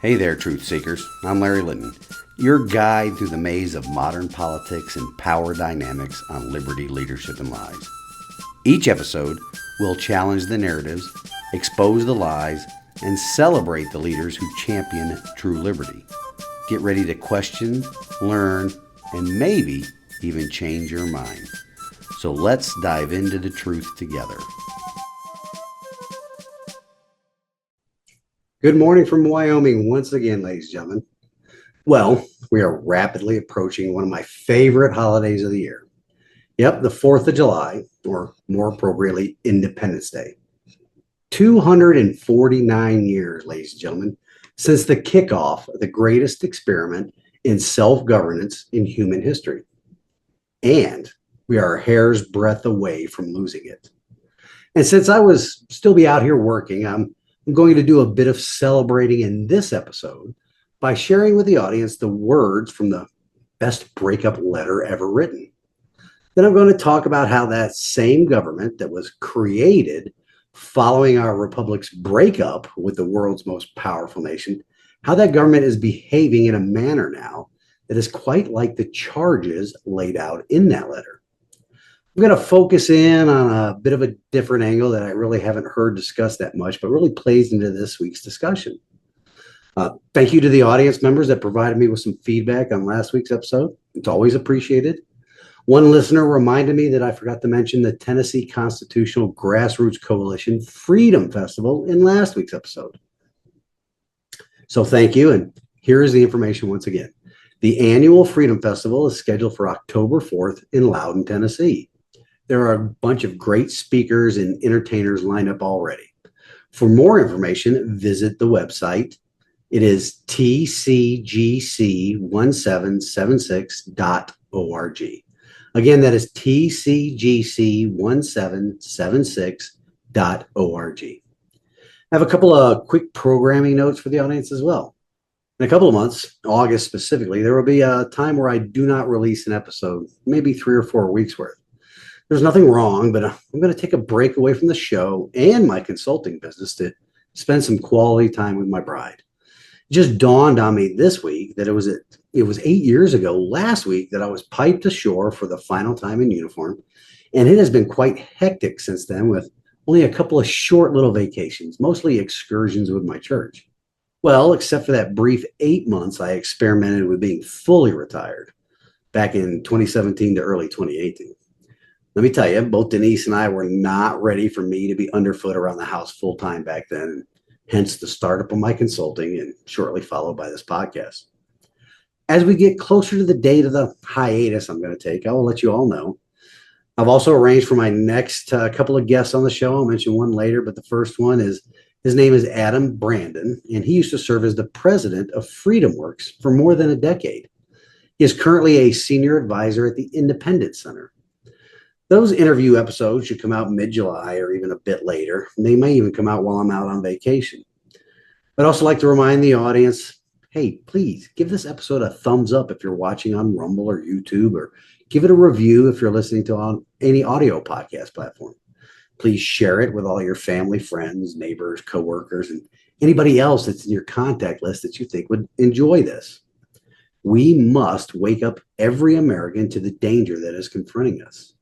Hey there, truth seekers. I'm Larry Litton, your guide through the maze of modern politics and power dynamics on liberty, leadership, and lies. Each episode will challenge the narratives, expose the lies, and celebrate the leaders who champion true liberty. Get ready to question, learn, and maybe even change your mind. So let's dive into the truth together. Good morning from Wyoming once again, ladies and gentlemen. Well, we are rapidly approaching one of my favorite holidays of the year. Yep, the 4th of July, or more appropriately, Independence Day. 249 years, ladies and gentlemen, since the kickoff of the greatest experiment in self-governance in human history. And we are a hair's breadth away from losing it. And since I was still be out here working, I'm going to do a bit of celebrating in this episode by sharing with the audience the words from the best breakup letter ever written. Then I'm going to talk about how that same government that was created following our republic's breakup with the world's most powerful nation, how that government is behaving in a manner now that is quite like the charges laid out in that letter. I'm going to focus in on a bit of a different angle that I really haven't heard discussed that much, but really plays into this week's discussion. Thank you to the audience members that provided me with some feedback on last week's episode. It's always appreciated. One listener reminded me that I forgot to mention the Tennessee Constitutional Grassroots Coalition Freedom Festival in last week's episode. So thank you, and here is the information once again. The annual Freedom Festival is scheduled for October 4th in Loudon, Tennessee. There are a bunch of great speakers and entertainers lined up already. For more information, visit the website. It is tcgc1776.org. Again, that is tcgc1776.org. I have a couple of quick programming notes for the audience as well. In a couple of months, August specifically, there will be a time where I do not release an episode, maybe 3 or 4 weeks worth. There's nothing wrong, but I'm going to take a break away from the show and my consulting business to spend some quality time with my bride. It just dawned on me this week that it was 8 years ago last week that I was piped ashore for the final time in uniform, and it has been quite hectic since then with only a couple of short little vacations, mostly excursions with my church. Well, except for that brief 8 months I experimented with being fully retired back in 2017 to early 2018. Let me tell you, both Denise and I were not ready for me to be underfoot around the house full time back then, hence the startup of my consulting and shortly followed by this podcast. As we get closer to the date of the hiatus I'm going to take, I will let you all know. I've also arranged for my next couple of guests on the show. I'll mention one later, but the first one is, his name is Adam Brandon, and he used to serve as the president of FreedomWorks for more than a decade. He is currently a senior advisor at the Independence Center. Those interview episodes should come out mid-July or even a bit later. They may even come out while I'm out on vacation. I'd also like to remind the audience, hey, please give this episode a thumbs up if you're watching on Rumble or YouTube, or give it a review if you're listening to on any audio podcast platform. Please share it with all your family, friends, neighbors, coworkers, and anybody else that's in your contact list that you think would enjoy this. We must wake up every American to the danger that is confronting us.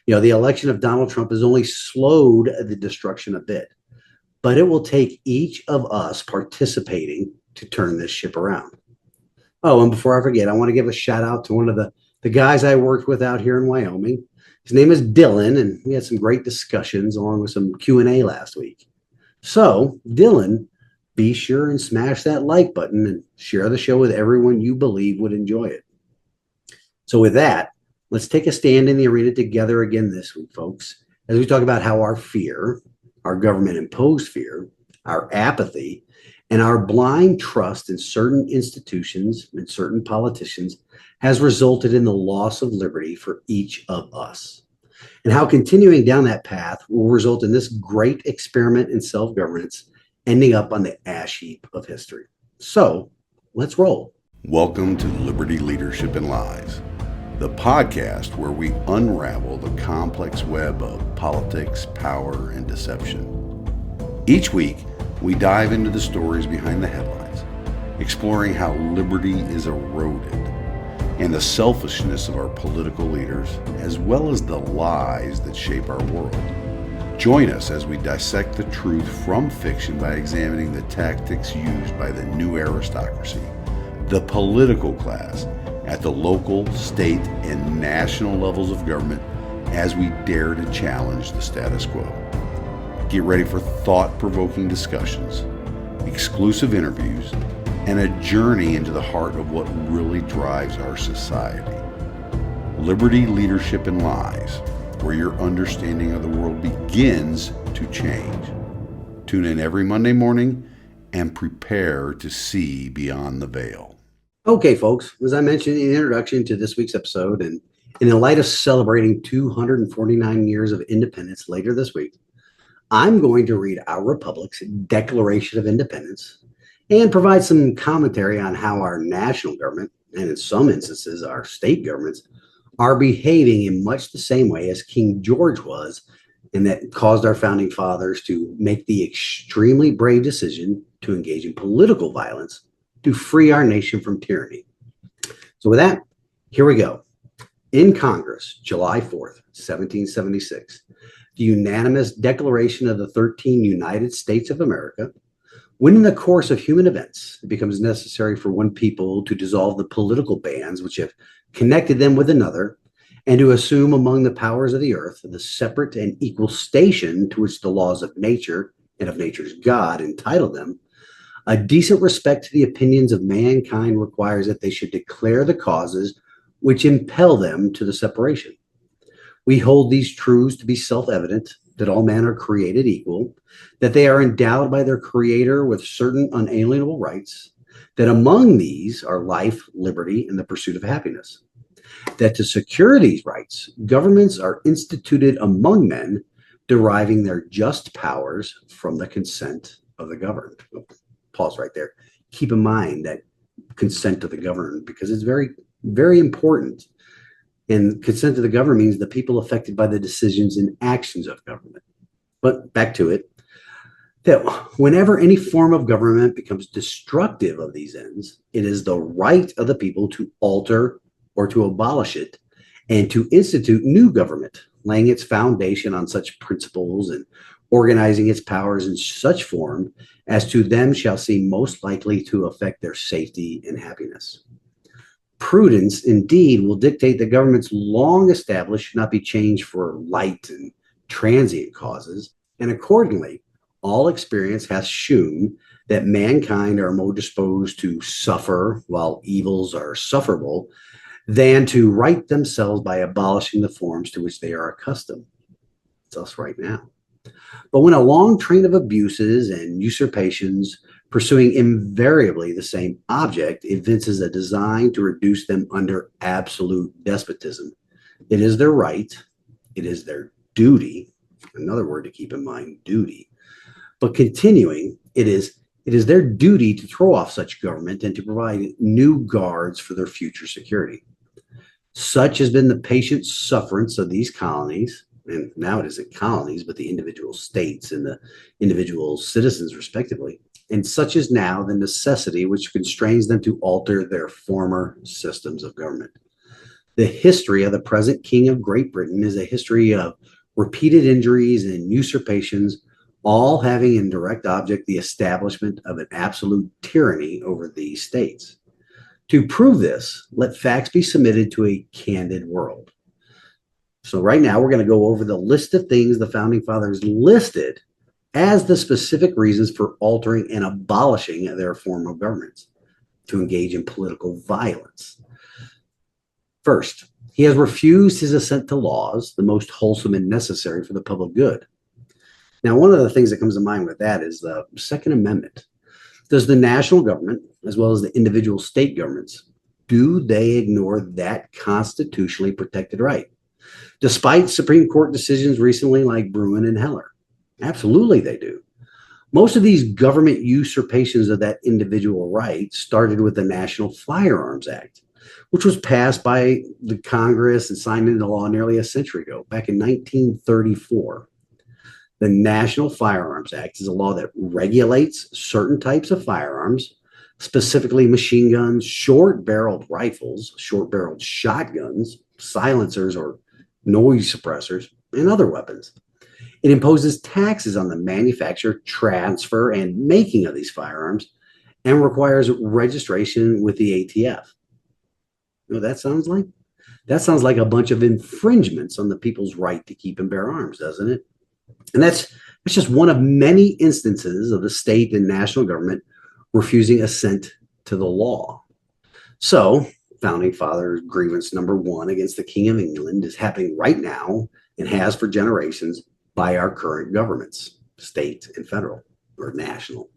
You know, the election of Donald Trump has only slowed the destruction a bit, but it will take each of us participating to turn this ship around. Oh, and before I forget, I want to give a shout out to one of the guys I worked with out here in Wyoming. His name is Dylan, and we had some great discussions along with some Q&A last week. So, Dylan, be sure and smash that like button and share the show with everyone you believe would enjoy it. So with that, let's take a stand in the arena together again this week, folks, as we talk about how our fear, our government-imposed fear, our apathy, and our blind trust in certain institutions and certain politicians has resulted in the loss of liberty for each of us, and how continuing down that path will result in this great experiment in self-governance ending up on the ash heap of history. So let's roll. Welcome to Liberty, Leadership, and Lies, the podcast where we unravel the complex web of politics, power, and deception. Each week, we dive into the stories behind the headlines, exploring how liberty is eroded and the selfishness of our political leaders, as well as the lies that shape our world. Join us as we dissect the truth from fiction by examining the tactics used by the new aristocracy, the political class, at the local, state, and national levels of government as we dare to challenge the status quo. Get ready for thought-provoking discussions, exclusive interviews, and a journey into the heart of what really drives our society. Liberty, Leadership, and Lies, where your understanding of the world begins to change. Tune in every Monday morning and prepare to see beyond the veil. Okay, folks, as I mentioned in the introduction to this week's episode, and in the light of celebrating 249 years of independence later this week, I'm going to read our Republic's Declaration of Independence and provide some commentary on how our national government, and in some instances our state governments, are behaving in much the same way as King George was, and that caused our founding fathers to make the extremely brave decision to engage in political violence to free our nation from tyranny. So with that, here we go. In Congress, July 4th, 1776, the unanimous declaration of the 13 United States of America, when in the course of human events, it becomes necessary for one people to dissolve the political bands which have connected them with another, and to assume among the powers of the earth the separate and equal station to which the laws of nature and of nature's God entitle them, a decent respect to the opinions of mankind requires that they should declare the causes which impel them to the separation. We hold these truths to be self-evident, that all men are created equal, that they are endowed by their Creator with certain unalienable rights, that among these are life, liberty, and the pursuit of happiness, that to secure these rights, governments are instituted among men, deriving their just powers from the consent of the governed. Pause right there. Keep in mind that consent of the governed, because it's very, very important. And consent to the government means the people affected by the decisions and actions of government. But back to it, that whenever any form of government becomes destructive of these ends, it is the right of the people to alter or to abolish it and to institute new government, laying its foundation on such principles and organizing its powers in such form as to them shall seem most likely to affect their safety and happiness. Prudence, indeed, will dictate that governments long established should not be changed for light and transient causes, and accordingly, all experience hath shewn that mankind are more disposed to suffer while evils are sufferable than to right themselves by abolishing the forms to which they are accustomed. It's us right now. But when a long train of abuses and usurpations pursuing invariably the same object evinces a design to reduce them under absolute despotism, it is their right, it is their duty, another word to keep in mind, duty, but continuing, it is their duty to throw off such government and to provide new guards for their future security. Such has been the patient sufferance of these colonies, and now it isn't colonies, but the individual states and the individual citizens respectively. And such is now the necessity which constrains them to alter their former systems of government. The history of the present King of Great Britain is a history of repeated injuries and usurpations, all having in direct object the establishment of an absolute tyranny over these states. To prove this, let facts be submitted to a candid world. So right now we're going to go over the list of things the Founding Fathers listed as the specific reasons for altering and abolishing their form of governments to engage in political violence. First, he has refused his assent to laws, the most wholesome and necessary for the public good. Now, one of the things that comes to mind with that is the Second Amendment. Does the national government, as well as the individual state governments, do they ignore that constitutionally protected right? Despite Supreme Court decisions recently like Bruin and Heller. Absolutely they do. Most of these government usurpations of that individual right started with the National Firearms Act, which was passed by the Congress and signed into law nearly a century ago, back in 1934. The National Firearms Act is a law that regulates certain types of firearms, specifically machine guns, short-barreled rifles, short-barreled shotguns, silencers or noise suppressors, and other weapons. It imposes taxes on the manufacture, transfer, and making of these firearms and requires registration with the ATF. You know what that sounds like? That sounds like a bunch of infringements on the people's right to keep and bear arms, doesn't it? And that's just one of many instances of the state and national government refusing assent to the law. So, founding fathers' grievance number one against the King of England is happening right now and has for generations by our current governments, state and federal or national.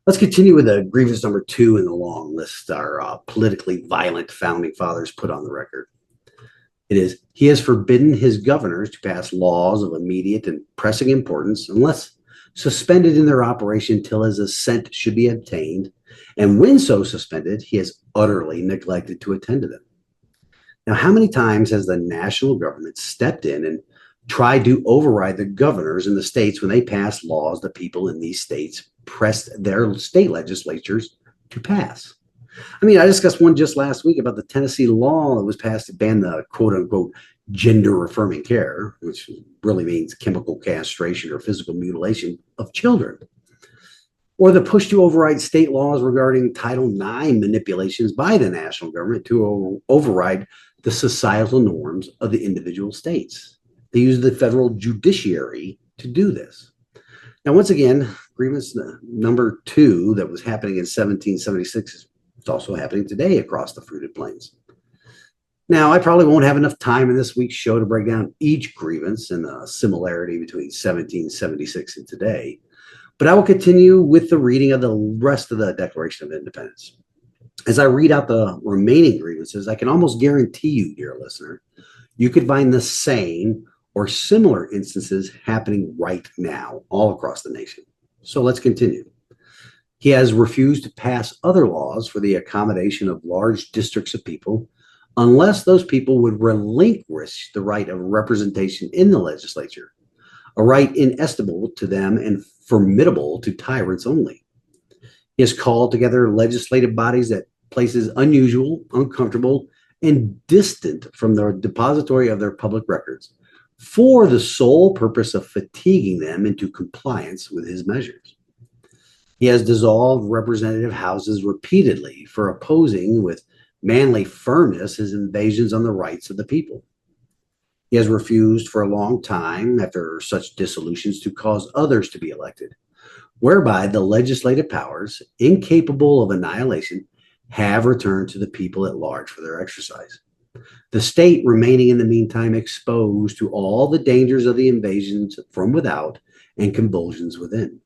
Let's continue with the grievance number two in the long list our politically violent founding fathers put on the record. It is, he has forbidden his governors to pass laws of immediate and pressing importance unless suspended in their operation till his assent should be obtained, and when so suspended, he has utterly neglected to attend to them. Now, how many times has the national government stepped in and tried to override the governors in the states when they pass laws the people in these states pressed their state legislatures to pass? I mean, I discussed one just last week about the Tennessee law that was passed to ban the quote unquote gender affirming care, which really means chemical castration or physical mutilation of children, or the push to override state laws regarding Title IX manipulations by the national government to override the societal norms of the individual states. They use the federal judiciary to do this. Now, once again, grievance number two that was happening in 1776 is also happening today across the fruited plains. Now, I probably won't have enough time in this week's show to break down each grievance and the similarity between 1776 and today, but I will continue with the reading of the rest of the Declaration of Independence. As I read out the remaining grievances, I can almost guarantee you, dear listener, you could find the same or similar instances happening right now all across the nation. So let's continue. He has refused to pass other laws for the accommodation of large districts of people unless those people would relinquish the right of representation in the legislature, a right inestimable to them and formidable to tyrants only. He has called together legislative bodies at places unusual, uncomfortable, and distant from the depository of their public records for the sole purpose of fatiguing them into compliance with his measures. He has dissolved representative houses repeatedly for opposing with manly firmness his invasions on the rights of the people. He has refused for a long time after such dissolutions to cause others to be elected, whereby the legislative powers, incapable of annihilation, have returned to the people at large for their exercise. The state remaining in the meantime exposed to all the dangers of the invasions from without and convulsions within.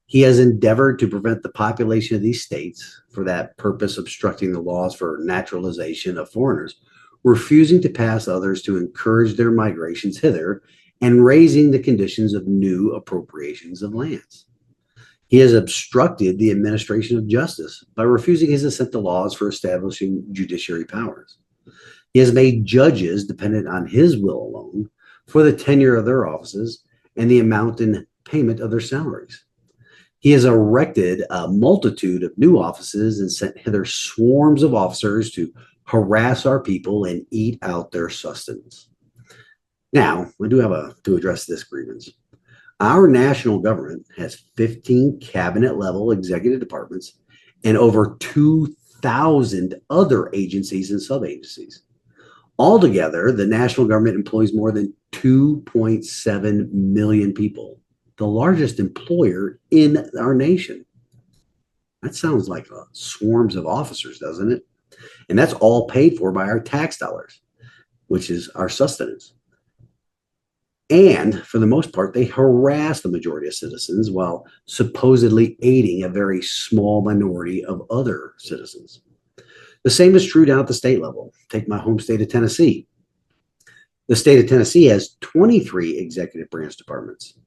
He has endeavored to prevent the population of these states, for that purpose obstructing the laws for naturalization of foreigners, refusing to pass others to encourage their migrations hither, and raising the conditions of new appropriations of lands. He has obstructed the administration of justice by refusing his assent to laws for establishing judiciary powers. He has made judges dependent on his will alone for the tenure of their offices and the amount and payment of their salaries. He has erected a multitude of new offices and sent hither swarms of officers to harass our people and eat out their sustenance. Now, I do have to address this grievance. Our national government has 15 cabinet-level executive departments and over 2,000 other agencies and sub-agencies. Altogether, the national government employs more than 2.7 million people, the largest employer in our nation. That sounds like swarms of officers, doesn't it? And that's all paid for by our tax dollars, which is our sustenance. And for the most part, they harass the majority of citizens while supposedly aiding a very small minority of other citizens. The same is true down at the state level. Take my home state of Tennessee. The state of Tennessee has 23 executive branch departments.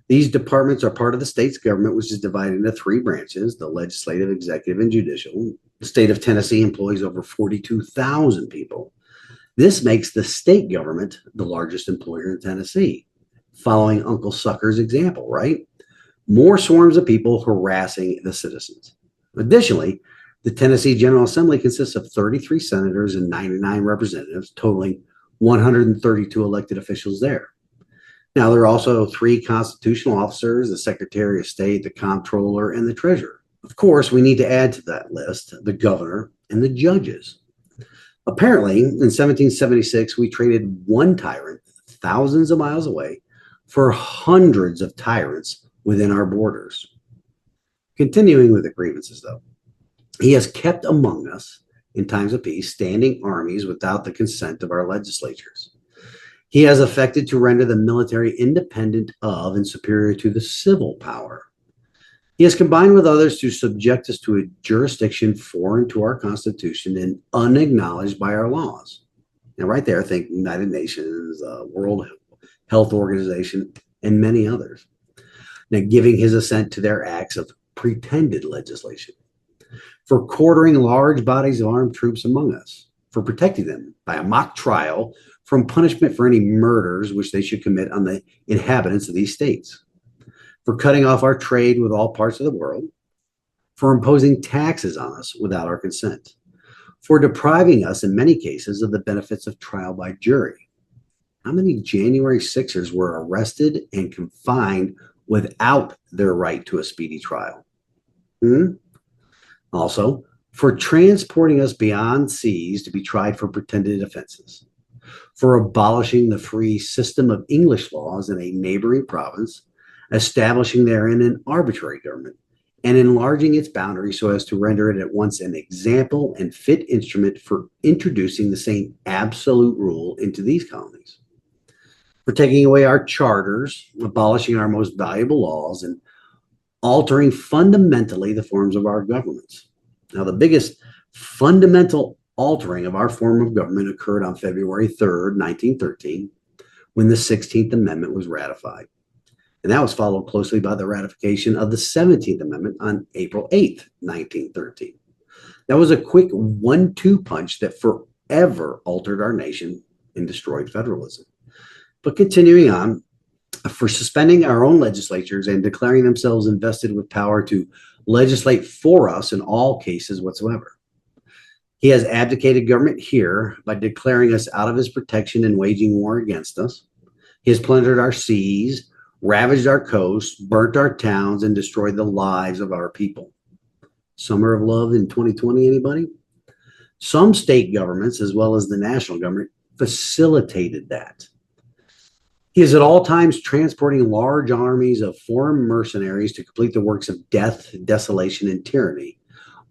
These departments are part of the state's government, which is divided into three branches: the legislative, executive, and judicial. The state of Tennessee employs over 42,000 people. This makes the state government the largest employer in Tennessee, following Uncle Sucker's example, right? More swarms of people harassing the citizens. Additionally, the Tennessee General Assembly consists of 33 senators and 99 representatives, totaling 132 elected officials there. Now, there are also 3 constitutional officers: the Secretary of State, the Comptroller, and the Treasurer. Of course, we need to add to that list the governor and the judges. Apparently, in 1776, we traded one tyrant thousands of miles away for hundreds of tyrants within our borders. Continuing with the grievances, though, he has kept among us, in times of peace, standing armies without the consent of our legislatures. He has affected to render the military independent of and superior to the civil power. He has combined with others to subject us to a jurisdiction foreign to our Constitution and unacknowledged by our laws. Now, right there, think United Nations, World Health Organization, and many others. Now, giving his assent to their acts of pretended legislation, for quartering large bodies of armed troops among us, for protecting them by a mock trial from punishment for any murders which they should commit on the inhabitants of these states, for cutting off our trade with all parts of the world, for imposing taxes on us without our consent, for depriving us in many cases of the benefits of trial by jury. How many January 6ers were arrested and confined without their right to a speedy trial? Also, for transporting us beyond seas to be tried for pretended offenses, for abolishing the free system of English laws in a neighboring province, establishing therein an arbitrary government, and enlarging its boundaries so as to render it at once an example and fit instrument for introducing the same absolute rule into these colonies, for taking away our charters, abolishing our most valuable laws, and altering fundamentally the forms of our governments. Now, the biggest fundamental altering of our form of government occurred on February 3rd, 1913, when the 16th Amendment was ratified. And that was followed closely by the ratification of the 17th Amendment on April 8th, 1913. That was a quick 1-2 punch that forever altered our nation and destroyed federalism. But continuing on, for suspending our own legislatures and declaring themselves invested with power to legislate for us in all cases whatsoever. He has abdicated government here by declaring us out of his protection and waging war against us. He has plundered our seas, ravaged our coasts, burnt our towns, and destroyed the lives of our people. Summer of love in 2020, anybody? Some state governments, as well as the national government, facilitated that. He is at all times transporting large armies of foreign mercenaries to complete the works of death, desolation, and tyranny,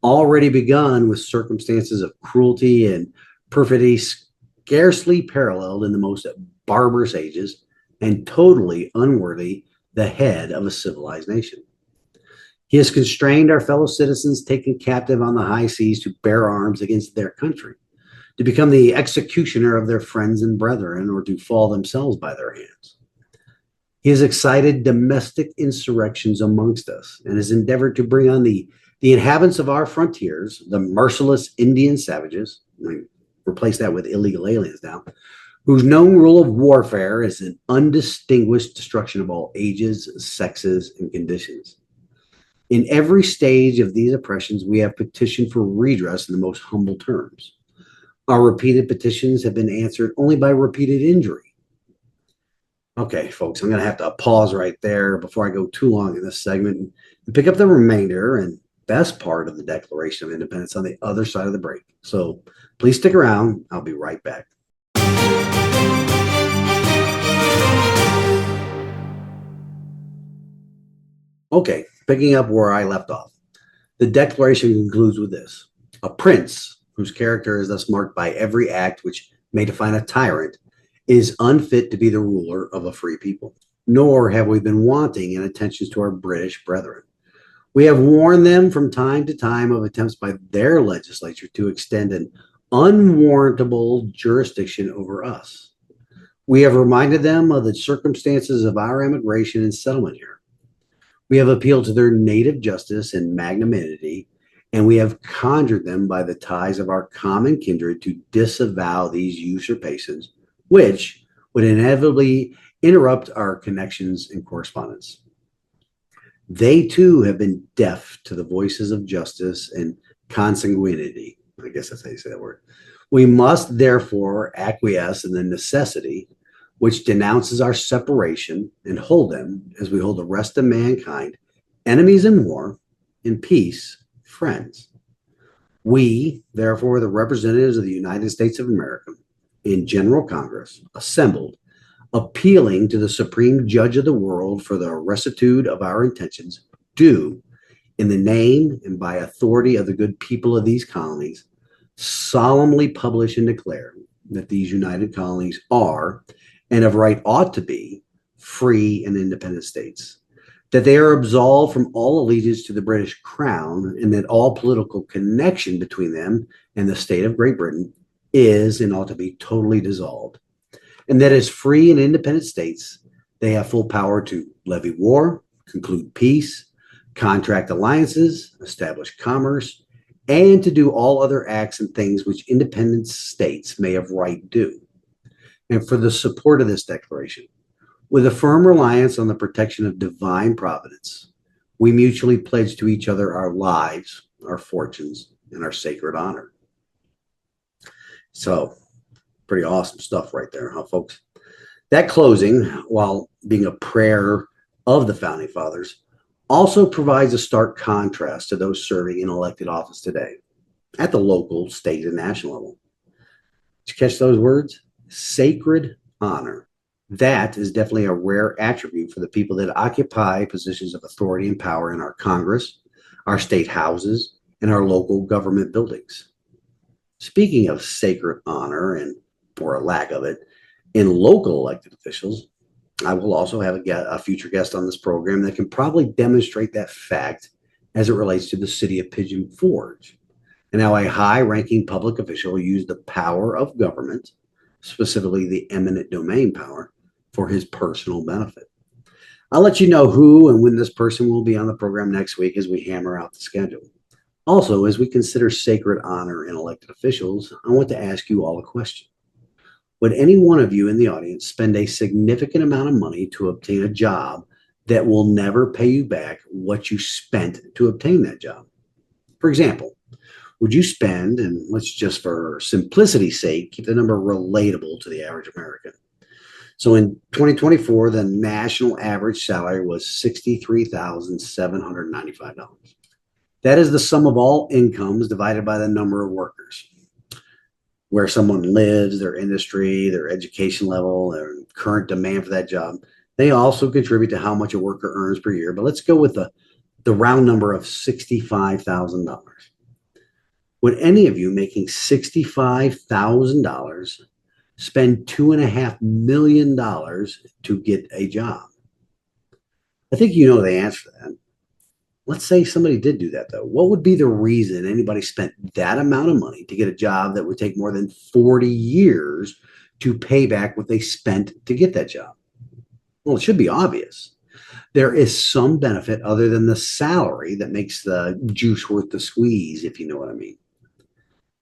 already begun with circumstances of cruelty and perfidy scarcely paralleled in the most barbarous ages and totally unworthy the head of a civilized nation. He has constrained our fellow citizens taken captive on the high seas to bear arms against their country, to become the executioner of their friends and brethren, or to fall themselves by their hands. He has excited domestic insurrections amongst us and has endeavored to bring on the inhabitants of our frontiers, the merciless Indian savages, replace that with illegal aliens now, whose known rule of warfare is an undistinguished destruction of all ages, sexes, and conditions. In every stage of these oppressions, we have petitioned for redress in the most humble terms. Our repeated petitions have been answered only by repeated injury. Okay, folks, I'm going to have to pause right there before I go too long in this segment and pick up the remainder and best part of the Declaration of Independence on the other side of the break. So please stick around. I'll be right back. Okay, picking up where I left off. The Declaration concludes with this: a prince whose character is thus marked by every act which may define a tyrant is unfit to be the ruler of a free people. Nor have we been wanting in attentions to our British brethren. We have warned them from time to time of attempts by their legislature to extend an unwarrantable jurisdiction over us. We have reminded them of the circumstances of our immigration and settlement here. We have appealed to their native justice and magnanimity, and we have conjured them by the ties of our common kindred to disavow these usurpations, which would inevitably interrupt our connections and correspondence. They too have been deaf to the voices of justice and consanguinity. I guess that's how you say that word. We must therefore acquiesce in the necessity which denounces our separation and hold them as we hold the rest of mankind enemies in war, in peace, friends. We, therefore, the representatives of the United States of America in General Congress, assembled, appealing to the Supreme Judge of the world for the rectitude of our intentions, do, in the name and by authority of the good people of these colonies, solemnly publish and declare that these united colonies are, and of right ought to be, free and independent states, that they are absolved from all allegiance to the British Crown, and that all political connection between them and the state of Great Britain is and ought to be totally dissolved, and that as free and independent states, they have full power to levy war, conclude peace, contract alliances, establish commerce, and to do all other acts and things which independent states may of right do. And for the support of this declaration, with a firm reliance on the protection of divine providence, we mutually pledge to each other our lives, our fortunes, and our sacred honor. So, pretty awesome stuff right there, huh, folks? That closing, while being a prayer of the Founding Fathers, also provides a stark contrast to those serving in elected office today at the local, state, and national level. Did you catch those words? Sacred honor. That is definitely a rare attribute for the people that occupy positions of authority and power in our Congress, our state houses, and our local government buildings. Speaking of sacred honor and or a lack of it in local elected officials, I will also have a future guest on this program that can probably demonstrate that fact as it relates to the city of Pigeon Forge and how a high-ranking public official used the power of government, specifically the eminent domain power, for his personal benefit. I'll let you know who and when this person will be on the program next week as we hammer out the schedule. Also, as we consider sacred honor in elected officials, I want to ask you all a question. Would any one of you in the audience spend a significant amount of money to obtain a job that will never pay you back what you spent to obtain that job? For example, would you spend, and let's just for simplicity's sake, keep the number relatable to the average American. So in 2024, the national average salary was $63,795. That is the sum of all incomes divided by the number of workers. Where someone lives, their industry, their education level, their current demand for that job. They also contribute to how much a worker earns per year. But let's go with the round number of $65,000. Would any of you making $65,000 spend $2.5 million to get a job? I think you know the answer to that. Let's say somebody did do that, though. What would be the reason anybody spent that amount of money to get a job that would take more than 40 years to pay back what they spent to get that job? Well, it should be obvious. There is some benefit other than the salary that makes the juice worth the squeeze, if you know what I mean.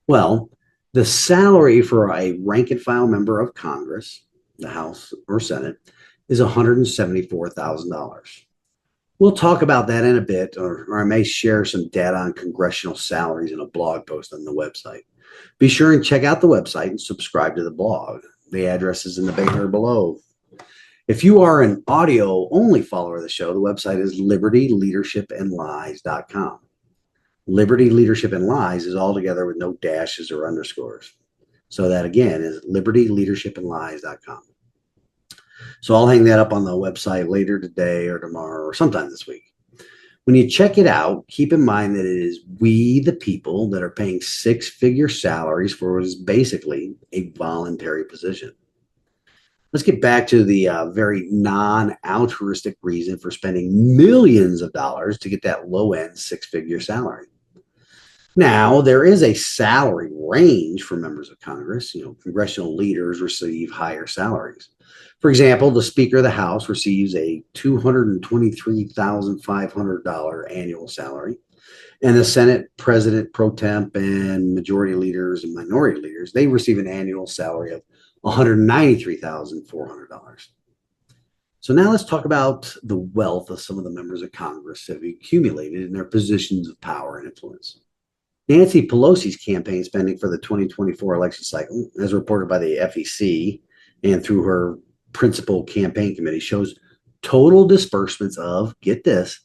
Well, the salary for a rank and file member of Congress, the House or Senate, is $174,000. We'll talk about that in a bit, or I may share some data on congressional salaries in a blog post on the website. Be sure and check out the website and subscribe to the blog. The address is in the banner below. If you are an audio-only follower of the show, the website is libertyleadershipandlies.com. Liberty, Leadership, and Lies is all together with no dashes or underscores. So that, again, is libertyleadershipandlies.com. So I'll hang that up on the website later today or tomorrow or sometime this week. When you check it out, keep in mind that it is we, the people, that are paying six-figure salaries for what is basically a voluntary position. Let's get back to the very non-altruistic reason for spending millions of dollars to get that low-end six-figure salary. Now, there is a salary range for members of Congress. Congressional leaders receive higher salaries. For example, the Speaker of the House receives a $223,500 annual salary, and the Senate President pro temp and majority leaders and minority leaders, they receive an annual salary of $193,400. So now let's talk about the wealth of some of the members of Congress have accumulated in their positions of power and influence. Nancy Pelosi's campaign spending for the 2024 election cycle, as reported by the FEC and through her principal campaign committee, shows total disbursements of, get this,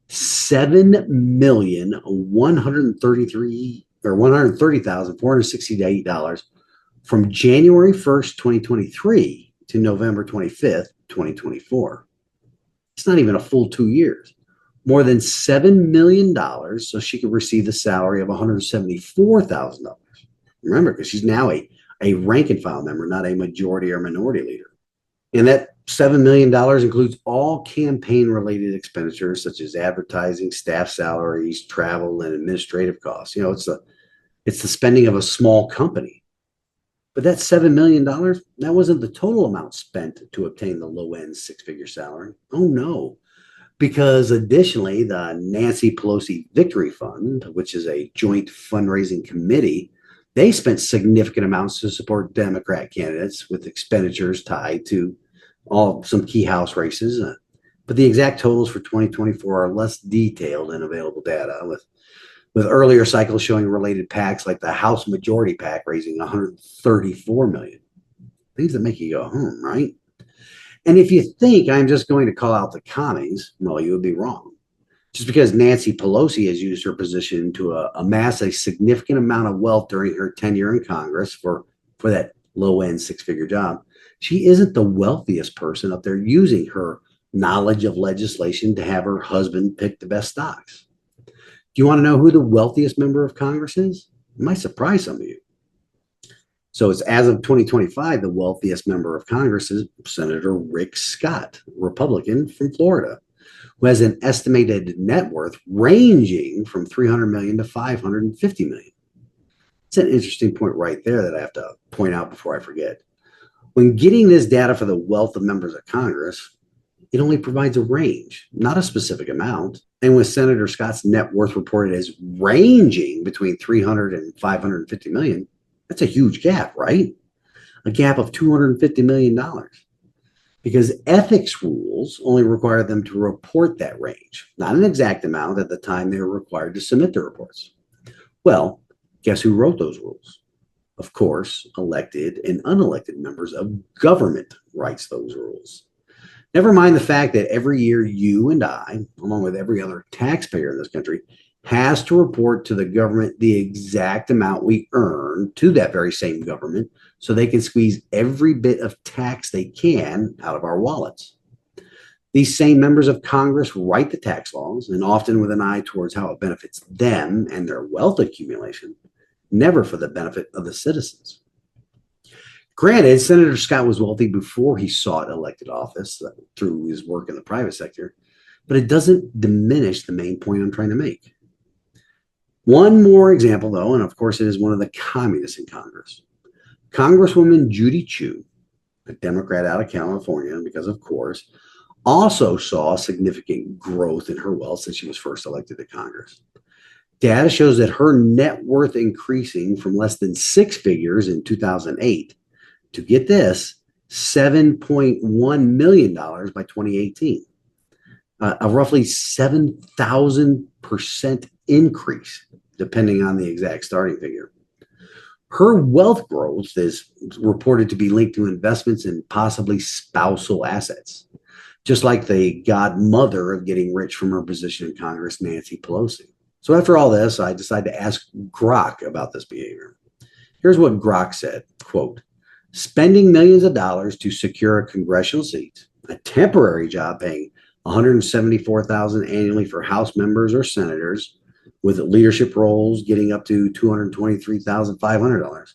$7,130,468 from January 1st, 2023 to November 25th, 2024. It's not even a full 2 years. More than $7 million so she could receive the salary of $174,000. Remember, because she's now a rank and file member, not a majority or minority leader. And that $7 million includes all campaign related expenditures such as advertising, staff salaries, travel, and administrative costs. You know, it's the spending of a small company. But that $7 million, that wasn't the total amount spent to obtain the low end six-figure salary. Oh no. Because additionally, the Nancy Pelosi Victory Fund, which is a joint fundraising committee, they spent significant amounts to support Democrat candidates with expenditures tied to some key House races. But the exact totals for 2024 are less detailed in available data, with earlier cycles showing related PACs like the House Majority PAC raising $134 million. Things that make you go, right? And if you think I'm just going to call out the commies, well, you would be wrong. Just because Nancy Pelosi has used her position to amass a significant amount of wealth during her tenure in Congress for that low-end six-figure job, she isn't the wealthiest person up there using her knowledge of legislation to have her husband pick the best stocks. Do you want to know who the wealthiest member of Congress is? It might surprise some of you. So it's as of 2025, the wealthiest member of Congress is Senator Rick Scott, Republican from Florida, who has an estimated net worth ranging from $300 million to $550 million. It's an interesting point right there that I have to point out before I forget. When getting this data for the wealth of members of Congress, it only provides a range, not a specific amount. And with Senator Scott's net worth reported as ranging between $300 and $550 million, that's a huge gap, right? A gap of $250 million. Because ethics rules only require them to report that range, not an exact amount at the time they were required to submit their reports. Well, guess who wrote those rules? Of course, elected and unelected members of government writes those rules. Never mind the fact that every year you and I, along with every other taxpayer in this country, has to report to the government the exact amount we earn to that very same government so they can squeeze every bit of tax they can out of our wallets. These same members of Congress write the tax laws, and often with an eye towards how it benefits them and their wealth accumulation, never for the benefit of the citizens. Granted, Senator Scott was wealthy before he sought elected office through his work in the private sector, but it doesn't diminish the main point I'm trying to make. One more example, though, and of course it is one of the communists in Congress. Congresswoman Judy Chu, a Democrat out of California, because of course, also saw significant growth in her wealth since she was first elected to Congress. Data shows that her net worth increasing from less than six figures in 2008 to, get this, $7.1 million by 2018, a roughly 7,000% increase, depending on the exact starting figure. Her wealth growth is reported to be linked to investments in possibly spousal assets, just like the godmother of getting rich from her position in Congress, Nancy Pelosi. So after all this, I decided to ask Grok about this behavior. Here's what Grok said, quote, "Spending millions of dollars to secure a congressional seat, a temporary job paying $174,000 annually for House members or senators, with leadership roles getting up to $223,500,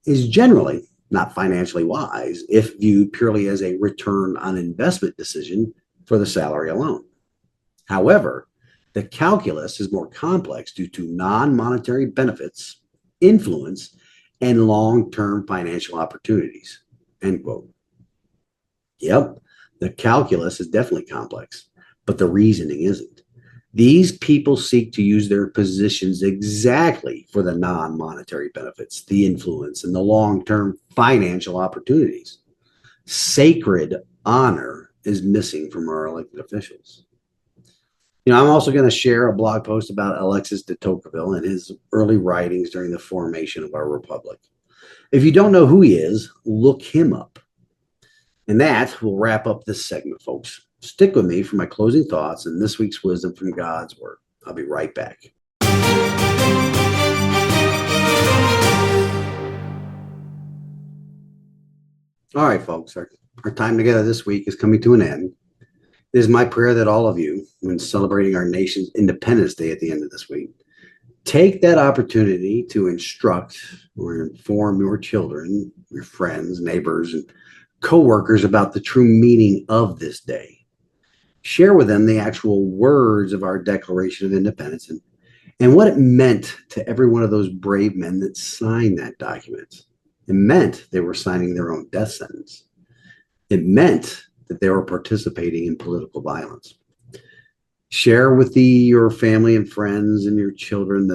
is generally not financially wise if viewed purely as a return on investment decision for the salary alone. However, the calculus is more complex due to non-monetary benefits, influence, and long-term financial opportunities." End quote. Yep, the calculus is definitely complex, but the reasoning isn't. These people seek to use their positions exactly for the non-monetary benefits, the influence, and the long-term financial opportunities. Sacred honor is missing from our elected officials. I'm also going to share a blog post about Alexis de Tocqueville and his early writings during the formation of our republic. If you don't know who he is, look him up. And that will wrap up this segment, folks. Stick with me for my closing thoughts and this week's wisdom from God's Word. I'll be right back. All right, folks, our time together this week is coming to an end. It is my prayer that all of you, when celebrating our nation's Independence Day at the end of this week, take that opportunity to instruct or inform your children, your friends, neighbors, and coworkers about the true meaning of this day. Share with them the actual words of our Declaration of Independence and what it meant to every one of those brave men that signed that document. It meant they were signing their own death sentence. It meant that they were participating in political violence. Share with your family and friends and your children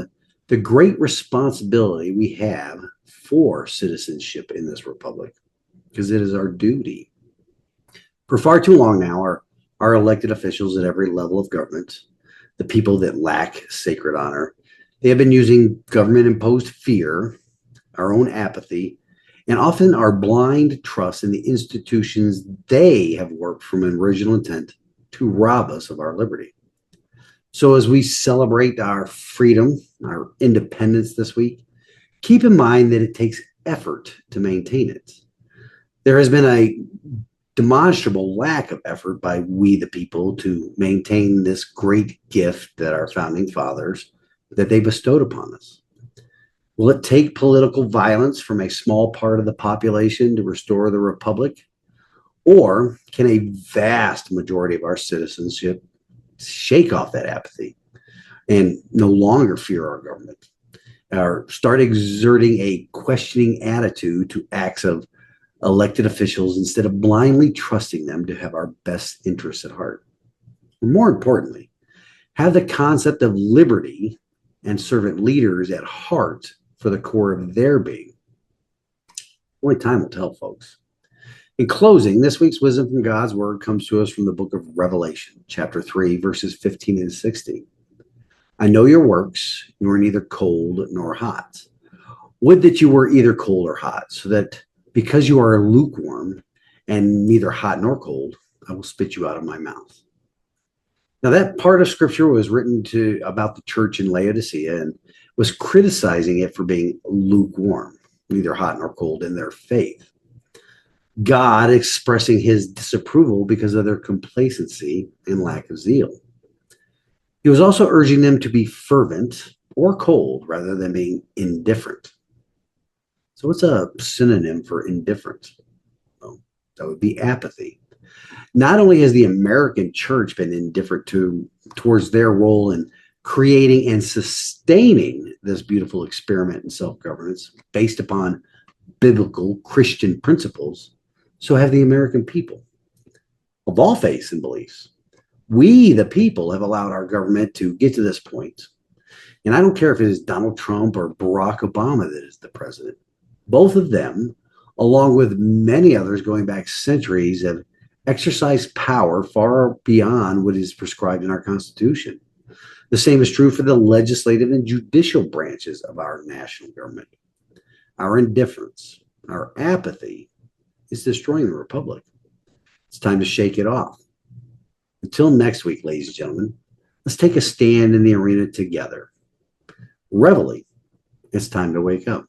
the great responsibility we have for citizenship in this republic, because it is our duty. For far too long now, our elected officials at every level of government, the people that lack sacred honor, they have been using government-imposed fear, our own apathy, and often our blind trust in the institutions they have worked from an original intent to rob us of our liberty. So as we celebrate our freedom, our independence this week, keep in mind that it takes effort to maintain it. There has been a demonstrable lack of effort by we the people to maintain this great gift that our founding fathers, that they bestowed upon us. Will it take political violence from a small part of the population to restore the republic? Or can a vast majority of our citizenship shake off that apathy and no longer fear our government, or start exerting a questioning attitude to acts of elected officials instead of blindly trusting them to have our best interests at heart? More importantly, have the concept of liberty and servant leaders at heart for the core of their being. Only time will tell, folks. In closing, this week's wisdom from God's Word comes to us from the book of Revelation, chapter 3, verses 15 and 16. I know your works, you are neither cold nor hot. Would that you were either cold or hot, so that because you are lukewarm and neither hot nor cold, I will spit you out of my mouth. Now, that part of scripture was written about the church in Laodicea and was criticizing it for being lukewarm, neither hot nor cold in their faith. God expressing his disapproval because of their complacency and lack of zeal. He was also urging them to be fervent or cold rather than being indifferent. So what's a synonym for indifference? Well, that would be apathy. Not only has the American church been indifferent towards their role in creating and sustaining this beautiful experiment in self-governance based upon biblical Christian principles, so have the American people of all faiths and beliefs. We, the people, have allowed our government to get to this point. And I don't care if it is Donald Trump or Barack Obama that is the president. Both of them, along with many others going back centuries, have exercised power far beyond what is prescribed in our Constitution. The same is true for the legislative and judicial branches of our national government. Our indifference, our apathy is destroying the republic. It's time to shake it off. Until next week, ladies and gentlemen, let's take a stand in the arena together. Reveille, it's time to wake up.